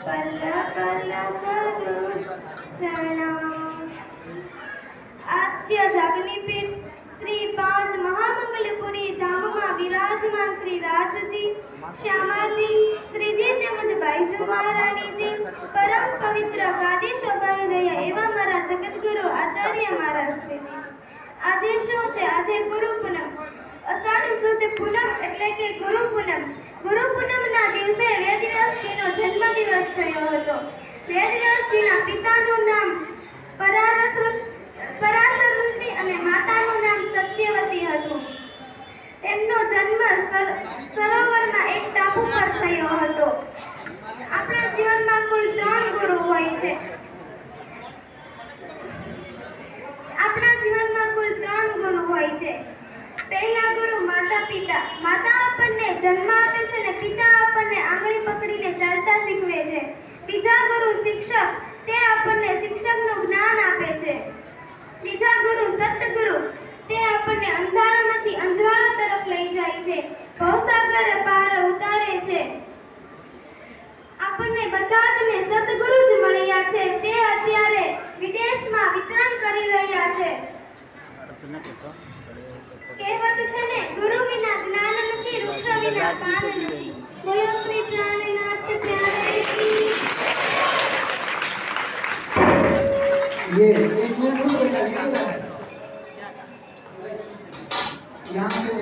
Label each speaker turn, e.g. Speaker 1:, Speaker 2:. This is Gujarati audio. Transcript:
Speaker 1: પલ પલ કરું પ્રણામ। આદ્ય જાગનીપીઠ શ્રી 5 મહામંગલપુરી ધામમાં વિરાજમાન શ્રી રાજજી, શ્યામાજી, શ્રીજી તેમજ બાઈજુ મહારાણીજી પરમ પવિત્ર ગાદી શોભાવી રહ્યા એવા મારા જગતગુરુ આચાર્ય મહારાજશ્રીજી। આજે શું છે? આજે ગુરુ પૂનમ, અષાઢ સુદ પૂનમ એટલે કે ગુરુ પૂનમ। ગુરુ પૂનમના દિવસે વેદવ્યાસજીનો જન્મદિવસ થયો હતો। વેદવ્યાસજીના પિતાનું નામ પરાશર ઋષિ અને માતાનું નામ સત્યવતી હતું। તેમનો જન્મ સરોવરમાં એક ટાપુ પર થયો હતો। આપણા જીવનમાં કુલ 3 ગુરુ હોય છે। આપણા જીવનમાં કુલ 3 ગુરુ હોય છે। પહેલા ગુરુ માતા પિતા। માતા આપણને જન્મ આપે છે અને પિતા આપણને આંગળી પકડીને ચાલતા શીખવે છે। બીજા ગુરુ શિક્ષક, તે આપણને શિક્ષકનું જ્ઞાન આપે છે। ત્રીજા ગુરુ સતગુરુ, તે આપણને અંધારામાંથી અંજવાળ તરફ લઈ જાય છે, ભવસાગર પાર ઉતારે છે। આપણને બધા જને સતગુરુ જ મળ્યા છે। તે અત્યારે વિદેશમાં વિચરણ કરી રહ્યા છે। કહેવત છે ને, ગુરુ વિના જ્ઞાન નથી, વૃક્ષ વિના પાન નથી। બોલો શ્રી પ્રાણનાથ પ્યારે કી।
Speaker 2: ये एक मिनट रुक जाइए यहाँ से